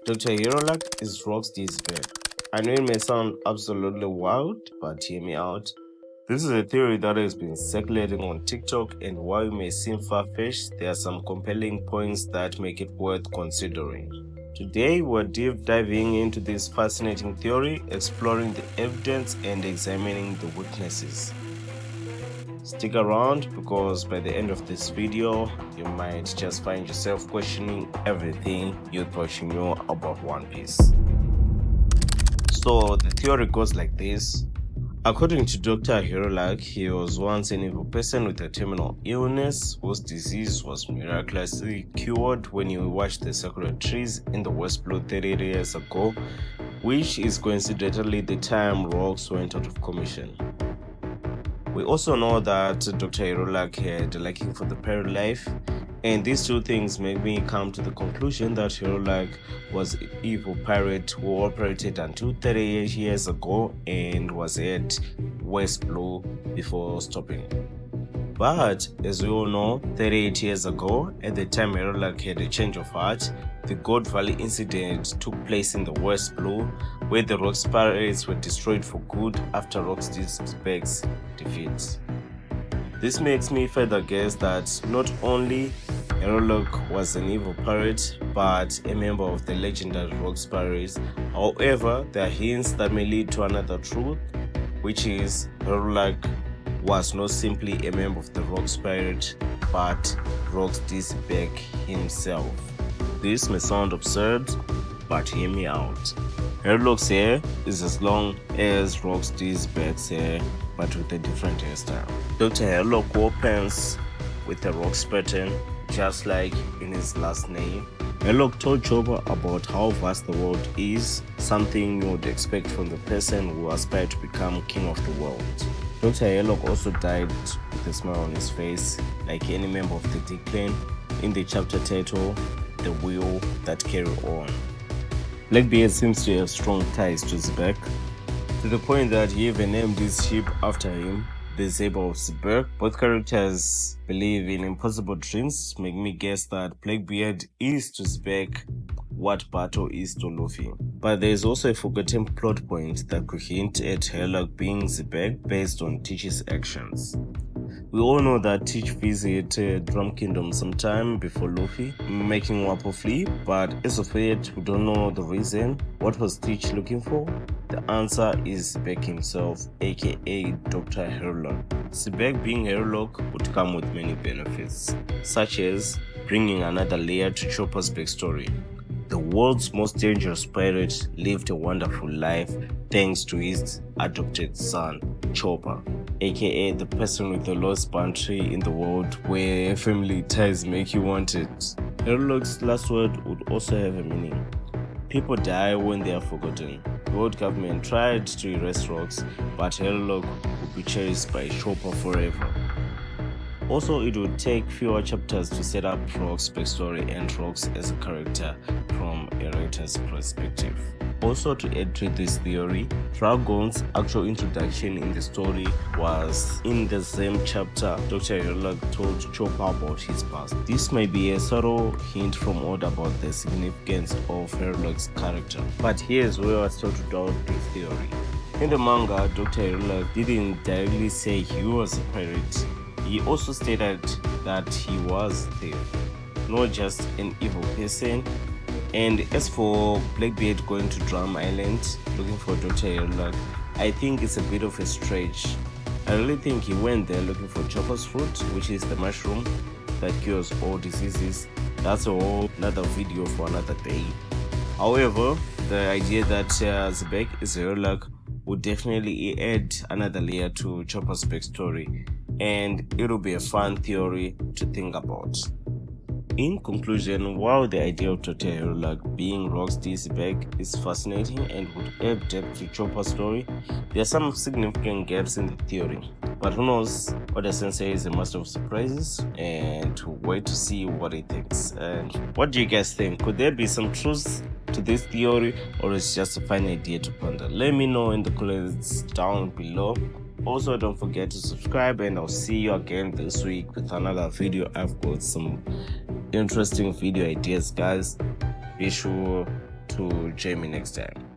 Dr. Hiriluk is Rock's Xebec. I know it may sound absolutely wild, but hear me out. This is a theory that has been circulating on TikTok, and while it may seem far-fetched, there are some compelling points that make it worth considering. Today, we're deep diving into this fascinating theory, exploring the evidence and examining the witnesses. Stick around because by the end of this video, you might just find yourself questioning everything you thought you knew about One Piece. So the theory goes like this. According to Dr. Hiriluk, he was once an evil person with a terminal illness whose disease was miraculously cured when he watched the sacred trees in the West Blue 30 years ago, which is coincidentally the time Rocks went out of commission. We also know that Dr. Hiriluk had a liking for the pirate life, and these two things make me come to the conclusion that Hiriluk was an evil pirate who operated until 38 years ago and was at West Blue before stopping. But as we all know, 38 years ago, at the time Hiriluk had a change of heart, the God Valley incident took place in the West Blue, where the Rocks pirates were destroyed for good after Rocks Xebec's defeat. This makes me further guess that not only Hiriluk was an evil pirate, but a member of the legendary Rocks pirates. However, there are hints that may lead to another truth, which is Hiriluk was not simply a member of the Rocks pirate, but Rocks Xebec himself. This may sound absurd, but hear me out. Hiriluk's hair is as long as Rocks Xebec's hair, but with a different hairstyle. Dr. Hiriluk wore pants with a Rocks pattern, just like in his last name. Hiriluk told Chopper about how vast the world is, something you would expect from the person who aspired to become king of the world. Dr. Hiriluk also died with a smile on his face, like any member of the D Clan, in the chapter title, The Wheel That Carry On. Blackbeard seems to have strong ties to Xebec, to the point that he even named his ship after him, the Saber of Xebec. Both characters believe in impossible dreams, make me guess that Blackbeard is to Xebec what Bato is to Luffy. But there is also a forgotten plot point that could hint at Hiriluk being Xebec based on Teach's actions. We all know that Teach visited Drum Kingdom sometime before Luffy, making Wappo flee, but as of yet, we don't know the reason. What was Teach looking for? The answer is Xebec himself, aka Dr. Hiriluk. Xebec being Hiriluk would come with many benefits, such as bringing another layer to Chopper's backstory. The world's most dangerous pirate lived a wonderful life thanks to his adopted son, Chopper, aka the person with the lowest boundary in the world where family ties make you want it. Hiriluk's last word would also have a meaning. People die when they are forgotten. The world government tried to erase Rocks, but Hiriluk would be cherished by Chopper forever. Also, it would take fewer chapters to set up Rocks' backstory and Rocks as a character from a writer's perspective. Also, to add to this theory, Dragon's actual introduction in the story was in the same chapter Dr. Hiriluk told Chopper about his past. This may be a subtle hint from Oda about the significance of Hiriluk's character, but here's where I start to doubt this theory. In the manga, Dr. Hiriluk didn't directly say he was a pirate. He also stated that he was a thief, not just an evil person. And as for Blackbeard going to Drum Island looking for Dr. Hiriluk, I think it's a bit of a stretch. I really think he went there looking for Chopper's fruit, which is the mushroom that cures all diseases. That's a whole another video for another day. However, the idea that Xebec is Hiriluk would definitely add another layer to Chopper's backstory, and it'll be a fun theory to think about. In conclusion, while the idea of Dr. Hiriluk being Rocks Xebec is fascinating and would add depth to Chopper's story, there are some significant gaps in the theory. But who knows, Oda Sensei is a master of surprises, and wait to see what he thinks. And what do you guys think? Could there be some truth to this theory, or is it just a fun idea to ponder? Let me know in the comments down below. Also, don't forget to subscribe, and I'll see you again this week with another video. I've got some interesting video ideas, guys. Be sure to to Jamie next time.